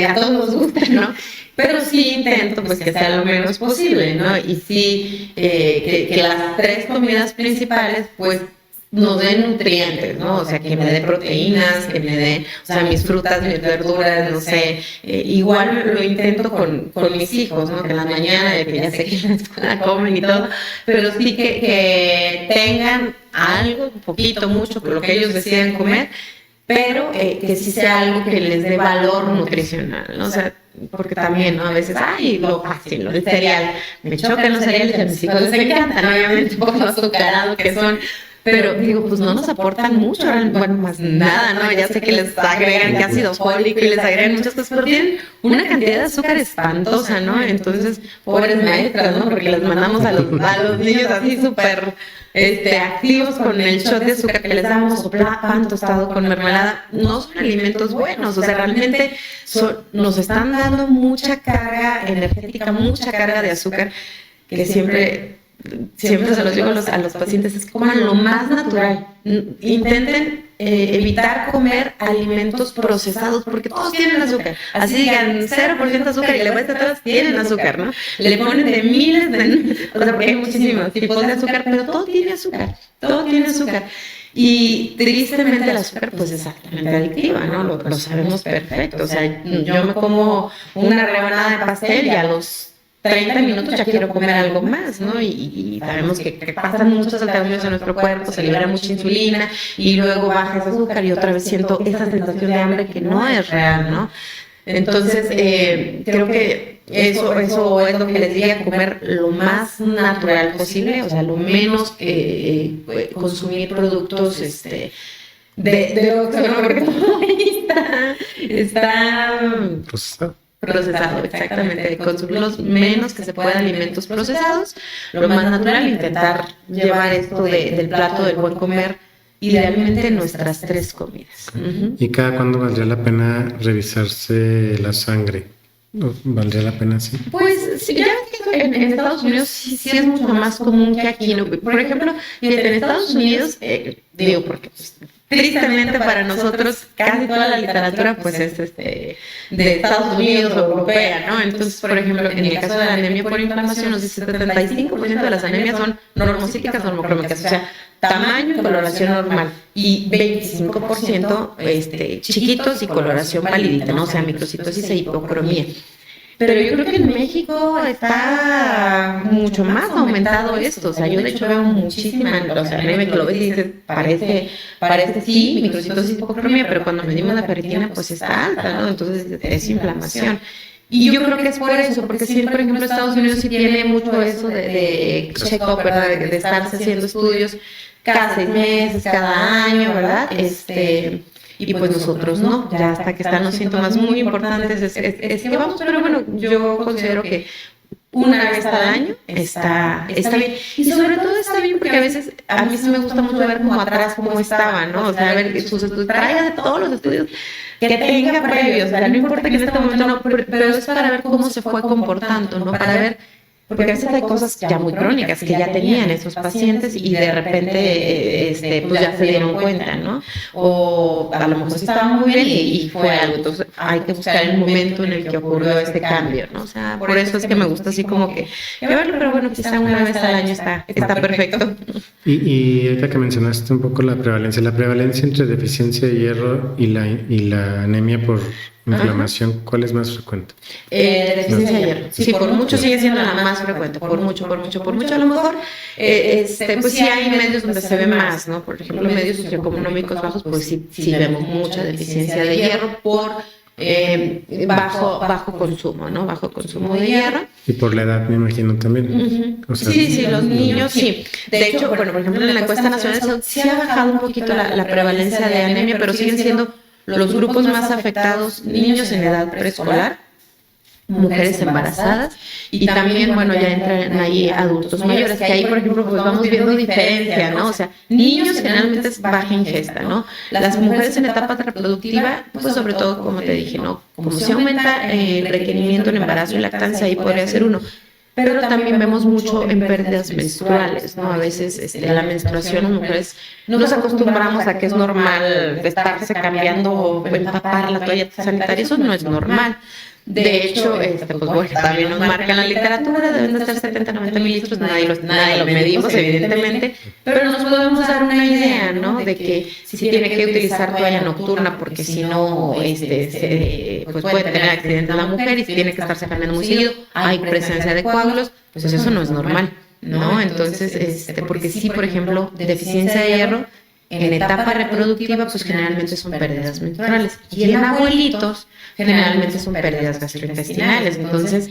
a todos nos gusta, ¿no? Pero sí intento pues que sea lo menos posible, ¿no? Y sí, que las tres comidas principales pues nos dé nutrientes, ¿no? O sea, que me dé proteínas, que me dé, o sea, mis frutas, mis verduras, no sé. Igual lo intento con mis hijos, ¿no? Que en la mañana, que ya sé que en la escuela comen y todo, pero sí que tengan algo, poquito, mucho, lo que ellos decidan comer, pero que sí sea algo que les dé valor nutricional, ¿no? O sea, porque también, ¿no? A veces, ay, lo fácil, ¿no? El cereal, me chocan los cereales, a mis hijos les encantan, obviamente, un poco azucarados que son, pero digo, pues no nos aportan mucho, bueno, más nada, ¿no? Ya sé que les agregan que ácido fólico y les agregan muchas cosas, pero tienen una cantidad de azúcar espantosa, ¿no? Entonces, pobres maestras, ¿no? Porque les mandamos a los niños así súper activos con el shot de azúcar que les damos, o pan tostado con mermelada. No son alimentos buenos, o sea, realmente nos están dando mucha carga energética, mucha carga de azúcar, que siempre se los digo a los pacientes, es coman lo más natural. Intenten evitar comer alimentos procesados, porque todos tienen azúcar. Así digan 0% azúcar y le voy a decir todos tienen azúcar, ¿no? Le ponen de miles o sea, porque hay muchísimos tipos de azúcar, pero todo tiene azúcar, todo tiene azúcar. Y tristemente el azúcar pues es altamente adictiva, ¿no? Lo sabemos perfecto. O sea, yo me como una rebanada de pastel y a los 30 minutos ya quiero comer algo más, ¿no? Y sabemos que pasan muchas alteraciones en nuestro cuerpo, se libera mucha insulina y luego baja ese azúcar y otra vez siento esa sensación de hambre que no es real, ¿no? Entonces, creo que eso es lo que les diría, comer lo más natural posible, o sea, lo menos consumir productos, de producción, ¿no? Porque todo ahí está procesado, exactamente, de consumir los menos que se pueda alimentos procesados, lo más natural, intentar llevar esto del plato del buen comer, idealmente nuestras 3 comidas. ¿Y cada cuándo valdría la pena revisarse la sangre? ¿Valdría la pena así? Pues sí, ya ves que en Estados Unidos sí es mucho más común que aquí, ¿no? Por ejemplo, fíjate, en Estados Unidos, digo, porque pues, tristemente para nosotros casi toda la literatura pues es de Estados Unidos o europea, ¿no? Entonces, por ejemplo, en el caso de la anemia por inflamación nos dice que 75% de las anemias son normocíticas o normocrómicas, o sea, tamaño y coloración normal, y 25% chiquitos y coloración pálida, ¿no? O sea, microcitosis e hipocromía. Pero yo creo que en México está mucho más aumentado esto. O sea, yo de hecho veo muchísima, o sea, anemia que lo ves y dices, parece sí, microcitosis y hipocromía, pero cuando medimos la ferritina, pues está alta, ¿no? Entonces es inflamación. Y yo creo que es por eso, porque sí, por ejemplo, Estados Unidos sí tiene mucho eso de check-up, ¿verdad? De estarse haciendo estudios cada 6 meses, cada año, ¿verdad? Y pues nosotros no, ya hasta que están los síntomas muy importantes es que vamos, pero bueno, yo considero que una vez al año está bien. Y sobre todo está bien porque a veces a mí sí me gusta mucho ver como atrás cómo estaba, ¿no? O sea, ver sus estudios, traiga de todos los estudios que tenga previos, o sea, no importa que en este momento no, pero es para ver cómo se fue comportando, ¿no? Para ver, porque a veces hay cosas ya muy crónicas que ya tenían esos pacientes y de repente pues ya se dieron cuenta, ¿no? O a lo mejor sí estaba muy bien y fue algo. Entonces hay que buscar el momento en el que ocurrió este cambio, ¿no? O sea, por eso es que me gusta así como que verlo, pero bueno, quizá una vez al año está perfecto. Y ahorita que mencionaste un poco la prevalencia entre deficiencia de hierro y la anemia por inflamación, ¿cuál es más frecuente? Deficiencia de hierro. Sí, por mucho sigue siendo la más frecuente, por mucho. A lo mejor, pues sí hay medios donde se ve más, ¿no? Por ejemplo, medios socioeconómicos bajos, pues sí vemos mucha deficiencia de hierro por bajo consumo, ¿no? Bajo consumo de hierro. Y por la edad, me imagino también. O sea, sí, los niños, sí. De hecho, bueno, por ejemplo, en la encuesta nacional de salud sí ha bajado un poquito la prevalencia de anemia, pero siguen siendo los grupos más afectados, niños en edad preescolar, mujeres embarazadas y también, bueno, ya entran ahí adultos mayores, que ahí, por ejemplo, pues vamos viendo diferencia, ¿no? O sea, niños generalmente es baja ingesta, ¿no? Las mujeres en etapa reproductiva, pues sobre todo, como te dije, ¿no? Como se aumenta el requerimiento en embarazo y lactancia, ahí podría ser uno. Pero también vemos mucho en pérdidas menstruales, ¿no? A veces la menstruación, las mujeres nos acostumbramos a que es normal estarse cambiando o empapar la toalla sanitaria, eso no es normal. De hecho, pues bueno, también nos marca en la literatura, deben de ser 70-90 mililitros, nadie lo medimos, evidentemente, pero nos podemos dar una idea, ¿no? De que si tiene que utilizar toalla nocturna, porque si no, pues puede tener accidente la mujer y si tiene que estarse cambiando muy seguido, hay presencia de coágulos, pues eso no es normal, ¿no? Entonces, porque sí, por ejemplo, deficiencia de hierro, en etapa reproductiva, pues generalmente son pérdidas menstruales. Y en abuelitos, generalmente son pérdidas gastrointestinales. Entonces,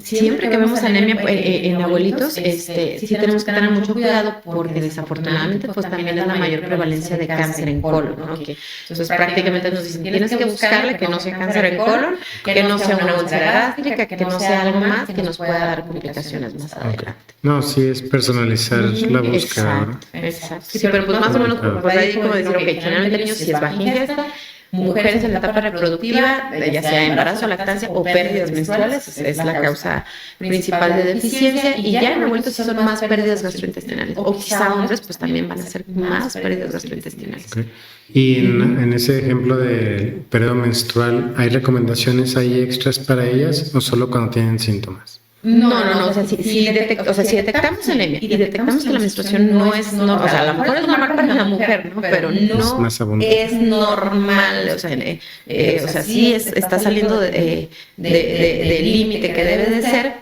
siempre que vemos anemia en abuelitos, sí tenemos que tener mucho cuidado porque desafortunadamente pues también es la mayor prevalencia de cáncer en colon, ¿no? Entonces prácticamente nos dicen, tienes que buscarle que no sea cáncer en colon, que no sea una úlcera gástrica, que no sea algo más que nos pueda dar complicaciones más adelante. No, sí es personalizar la búsqueda. Exacto. Sí, pero pues más o menos, pues ahí como decir, ok, generalmente niños si es baja ingesta, mujeres en la etapa reproductiva, ya sea embarazo, lactancia o pérdidas menstruales, es la causa principal de deficiencia, y ya en abuelitos sí son más pérdidas gastrointestinales, o quizá hombres pues también van a ser más pérdidas gastrointestinales. Okay. Y en ese ejemplo de periodo menstrual, ¿hay recomendaciones ahí extras para ellas o solo cuando tienen síntomas? No, o sea, si detectamos anemia y detectamos que la menstruación no es normal, o sea, a lo mejor es normal para la mujer, ¿no? Pero no es normal, o sea, sí está saliendo del límite que debe de ser,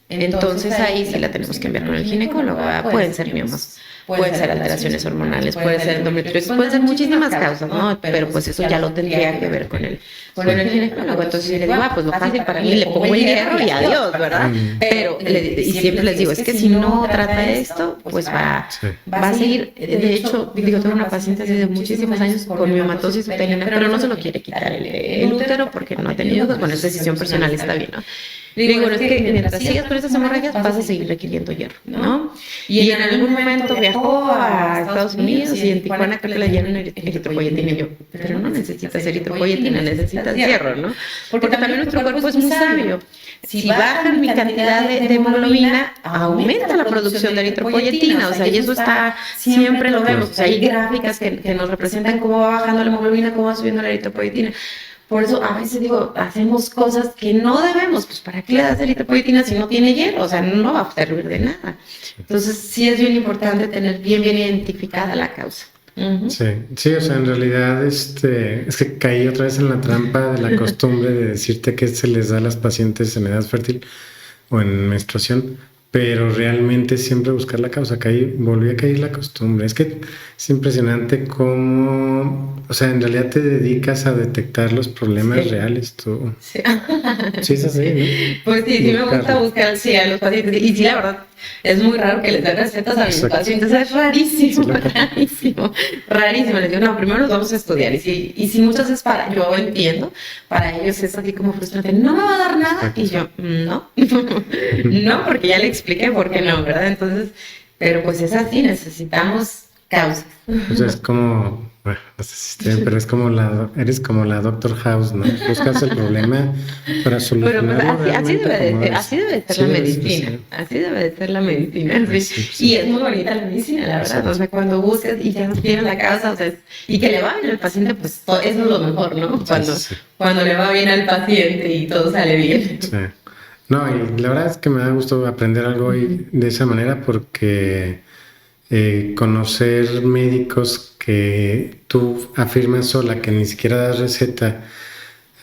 entonces ahí sí la tenemos que enviar con el ginecólogo. Pueden ser miomas, pueden ser alteraciones hormonales, puede ser endometriosis, pueden ser muchísimas causas, ¿no? Pero pues eso ya lo tendría que ver con el ginecólogo. Entonces yo le digo, pues lo fácil para mí, le pongo el hierro y adiós, ¿verdad? Pero, y siempre les digo, es que si no trata esto, pues va a seguir. De hecho, tengo una paciente así de muchísimos años con miomatosis uterina, pero no se lo quiere quitar el útero porque no ha tenido hijos. Bueno, es decisión personal, está bien, ¿no? Digo, bueno, es que mientras sigas con estas hemorragias vas a seguir requiriendo hierro, ¿no? Y en algún momento viajó a Estados Unidos y en Tijuana creo que le dieron eritropoyetina y yo, pero no necesitas eritropoyetina, necesitas hierro, ¿no? Porque también nuestro cuerpo es muy sabio. Si baja mi cantidad de hemoglobina, aumenta la producción de eritropoyetina, o sea, y eso está, siempre lo vemos, o sea, hay gráficas que nos representan cómo va bajando la hemoglobina, cómo va subiendo la eritropoyetina. Por eso a veces digo, hacemos cosas que no debemos, pues ¿para qué le das eritropoyetina si no tiene hierro? O sea, no va a servir de nada. Entonces sí es bien importante tener bien identificada la causa. Uh-huh. Sí, o sea, en realidad es que caí otra vez en la trampa de la costumbre de decirte que se les da a las pacientes en edad fértil o en menstruación, pero realmente siempre buscar la causa. Volví a caer la costumbre. Es que es impresionante cómo, o sea, en realidad te dedicas a detectar los problemas reales tú. Sí, es así, ¿no? Pues sí me gusta buscar a los pacientes. Y sí, la verdad, es muy raro que les den recetas a mis pacientes. Es rarísimo. Les digo, no, primero los vamos a estudiar. Y si muchas veces yo entiendo, para ellos es así como frustrante. No me va a dar nada. Y yo, no. No, porque ya le expliqué por qué no, ¿verdad? Entonces, pero pues es así, necesitamos causas. Pues es como, bueno, no sé si está bien, pero eres como la Doctor House, ¿no? Buscas el problema para solucionarlo. Pero así debe de ser la medicina. Sí. Así debe de ser la medicina. Sí. Y es muy bonita la medicina, la verdad. O sea, cuando buscas y ya tienes la causa, o sea, y que le va bien al paciente, pues eso es lo mejor, ¿no? Cuando le va bien al paciente y todo sale bien. Sí. No, y la verdad es que me da gusto aprender algo de esa manera porque conocer médicos que tú afirmas sola que ni siquiera das receta.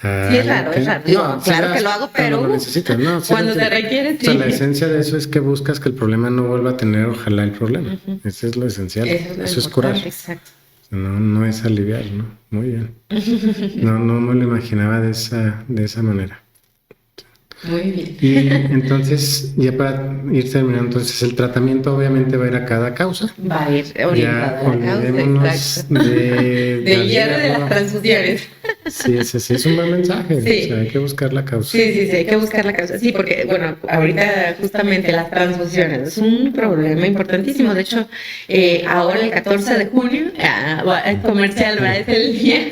Sí, es raro. No, claro que lo hago, pero lo necesitas, ¿no? Cuando te requieres, sí. O sea, la esencia de eso es que buscas que el problema no vuelva a tener, ojalá, el problema. Uh-huh. Eso es lo esencial. Eso es curar. Exacto. No es aliviar, ¿no? Muy bien. No me lo imaginaba de esa manera. Muy bien. Y entonces, ya para ir terminando, entonces el tratamiento obviamente va a ir a cada causa. Va a ir orientado a la causa, del hierro de las transfusiones. Sí, ese sí es un buen mensaje. Sí. O sea, hay que buscar la causa. Sí, hay que buscar la causa. Sí, porque, bueno, ahorita justamente las transfusiones es un problema importantísimo. De hecho, ahora el 14 de junio, el comercial es el Día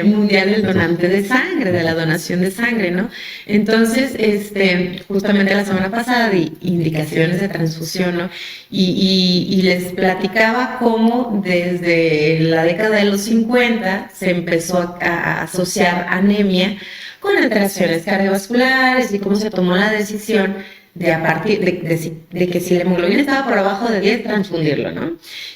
Mundial del Donante de Sangre, de la donación de sangre, ¿no? Entonces, justamente la semana pasada di indicaciones de transfusión, ¿no? Y les platicaba cómo desde la década de los 50 se empezó a asociar anemia con alteraciones cardiovasculares y cómo se tomó la decisión de a partir de que si la hemoglobina estaba por abajo de 10, transfundirlo, ¿no?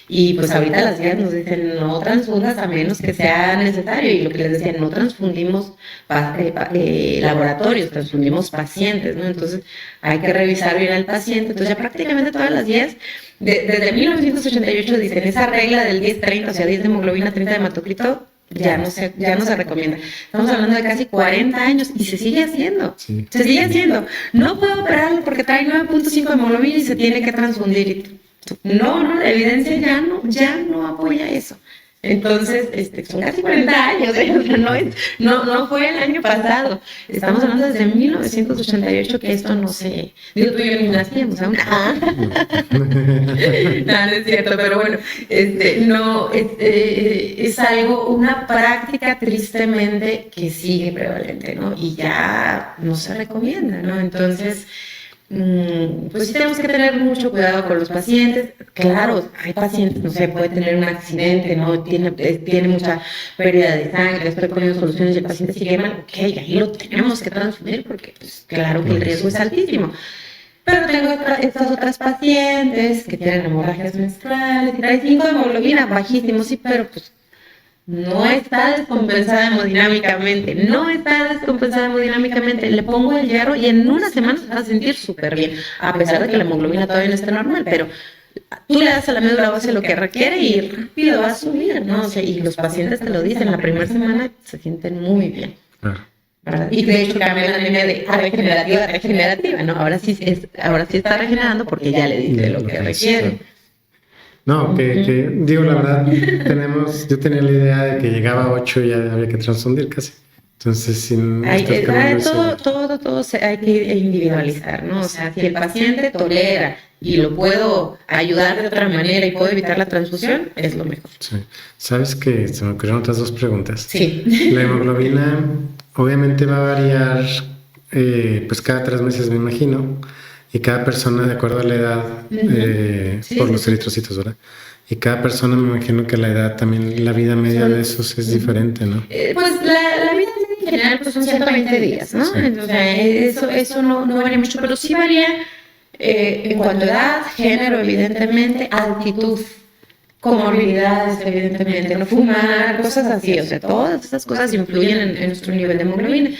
Y pues ahorita las guías nos dicen no transfundas a menos que sea necesario, y lo que les decía, no transfundimos laboratorios, transfundimos pacientes, ¿no? Entonces hay que revisar bien al paciente. Entonces ya prácticamente todas las guías desde 1988 dicen esa regla del 10-30, o sea, 10 de hemoglobina, 30 de hematocrito, ya no se recomienda. Estamos hablando de casi 40 años y se sigue haciendo. Sí. Se sigue haciendo. No puedo operarlo porque trae 9.5 de hemoglobina y se tiene que transfundir. No, la evidencia ya no apoya eso. Entonces, son casi 40 años, o sea, no fue el año pasado. Estamos hablando desde 1988 que esto no se... Digo, tú y yo ni nacíamos aún. No es cierto, pero bueno, es algo, una práctica tristemente que sigue prevalente, ¿no? Y ya no se recomienda, ¿no? Entonces... pues sí tenemos que tener mucho cuidado con los pacientes. Claro, hay pacientes, no sé, puede tener un accidente, no tiene mucha pérdida de sangre, estoy poniendo soluciones y el paciente sigue mal, ok, ahí lo tenemos que transfundir porque pues claro que el riesgo es altísimo. Pero tengo estas otras pacientes que tienen hemorragias menstruales y traen 5 de hemoglobina, bajísimo, sí, pero pues no está descompensada hemodinámicamente, le pongo el hierro y en una semana se va a sentir súper bien, a pesar de que la hemoglobina todavía no está normal, pero tú le das a la médula ósea lo que requiere y rápido va a subir, ¿no? O sea, y los pacientes te lo dicen, la primera semana se sienten muy bien. ¿Verdad? Y de hecho cambió la anemia de regenerativa, ¿no? Ahora sí está regenerando porque ya le diste lo que requiere. No, que digo, la verdad, yo tenía la idea de que llegaba a 8 y ya había que transfundir casi. Entonces, todo hay que individualizar, ¿no? O sea, si el paciente tolera y lo puedo ayudar de otra manera y puedo evitar la transfusión, es lo mejor. Sí. ¿Sabes que se me ocurrieron otras 2 preguntas? Sí. La hemoglobina obviamente va a variar pues cada 3 meses, me imagino. Y cada persona, de acuerdo a la edad, por los eritrocitos, ¿verdad? Y cada persona, me imagino que la edad también, la vida media de esos es diferente, ¿no? Pues la vida media en general pues son 120 días, ¿no? Sí. O sea, eso no varía mucho, pero sí varía en cuanto a edad, género, evidentemente, altitud, comorbilidades, evidentemente, no fumar, cosas así. O sea, todas esas cosas influyen en nuestro nivel de hemoglobina.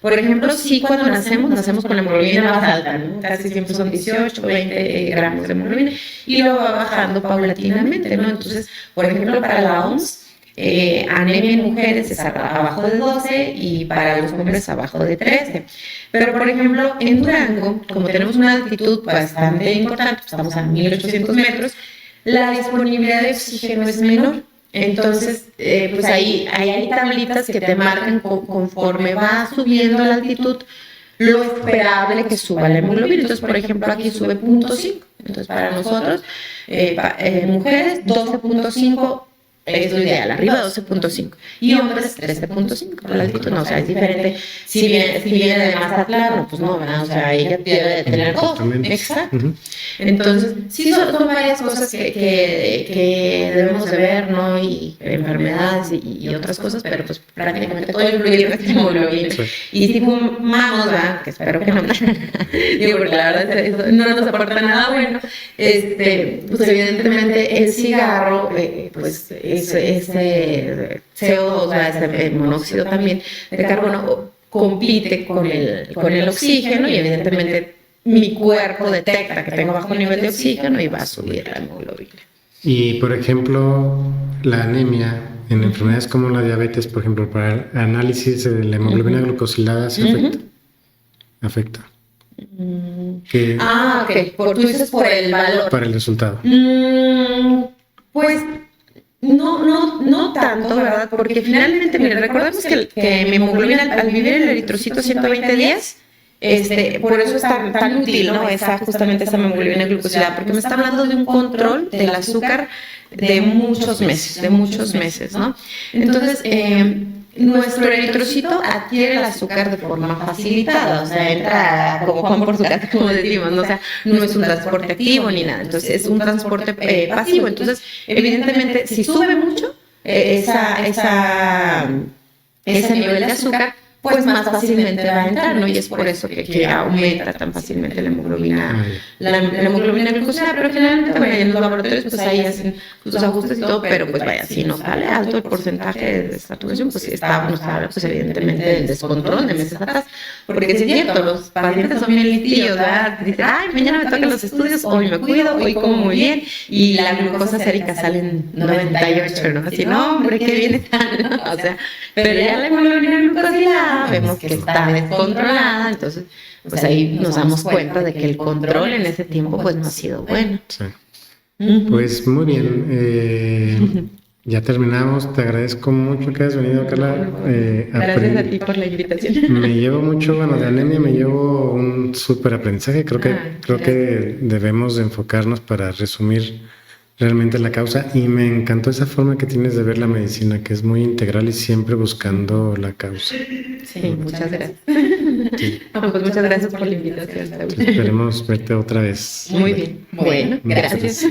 Por ejemplo, sí, cuando nacemos con la hemoglobina más alta, ¿no? Casi siempre son 18, 20 gramos de hemoglobina, y luego va bajando paulatinamente, ¿no? Entonces, por ejemplo, para la OMS, anemia en mujeres es abajo de 12 y para los hombres abajo de 13. Pero, por ejemplo, en Durango, como tenemos una altitud bastante importante, estamos a 1800 metros, la disponibilidad de oxígeno es menor. Entonces, pues ahí hay tablitas que te marcan conforme va subiendo la altitud lo esperable que suba la hemoglobina. Entonces, por ejemplo, aquí sube 0.5. Entonces, para nosotros, mujeres, 12.5 es lo ideal, arriba 12.5. Y hombres, 13.5 por la altitud. No, o sea, es diferente. Si viene de Mazatlán, no, pues no, ¿verdad? O sea, ella debe de tener todo. Exacto. Entonces, sí son varias cosas que debemos de ver, ¿no? Y enfermedades y otras cosas, pero pues prácticamente todo influye en nuestra hemoglobina. Y si fumamos, ¿verdad? Que espero que no. Digo, porque la verdad eso no nos aporta nada bueno. Pues evidentemente el cigarro, pues ese CO2, ese monóxido también de carbono, compite con el oxígeno y evidentemente mi cuerpo detecta que tengo bajo nivel de oxígeno y va a subir la hemoglobina. Y por ejemplo, la anemia en enfermedades como la diabetes, por ejemplo, para el análisis de la hemoglobina glucosilada, ¿se afecta? Ok. Tú dices por el valor. Para el resultado. Pues no tanto, ¿verdad? Porque finalmente, miren, recordemos que mi hemoglobina al vivir el eritrocito 120 días, por eso es tan útil, ¿no? Justamente esa hemoglobina glucosilada, porque me está hablando de un control del azúcar de muchos meses, ¿no? Entonces, nuestro eritrocito adquiere el azúcar de forma facilitada, o sea, entra como Juan por su casa, como decimos, ¿no? O sea, no es un transporte activo ni nada, entonces es un transporte pasivo. Entonces, evidentemente, si sube mucho ese nivel de azúcar, pues más fácilmente va a entrar, ¿no? Y es por eso que aumenta tan fácilmente la hemoglobina, la hemoglobina glucosilada, pero generalmente, bueno, en los laboratorios pues ahí hacen sus ajustes y todo, pero pues vaya, si nos sale alto el porcentaje de saturación, pues nos habla pues evidentemente del descontrol de meses atrás, porque es cierto, los pacientes son bien listillos, ¿verdad? Dicen, ay, mañana me tocan los estudios, hoy me cuido, hoy como muy bien, y la glucosa sérica sale en 98, ¿no? Así, no, hombre, qué bien está, ¿no? O sea, pero ya la hemoglobina glucosilada vemos que está descontrolada, entonces pues ahí nos damos cuenta de que el control en ese tiempo pues no ha sido bueno. Sí. Pues muy bien, ya terminamos, te agradezco mucho que hayas venido, Carla. Gracias a ti por la invitación. Me llevo mucho, bueno, de anemia me llevo un súper aprendizaje, creo que debemos de enfocarnos para resumir realmente la causa, y me encantó esa forma que tienes de ver la medicina, que es muy integral y siempre buscando la causa. Sí, muchas gracias. Sí. No, pues muchas gracias por la invitación, Saúl. Esperemos verte otra vez. Muy bien. Bueno, gracias.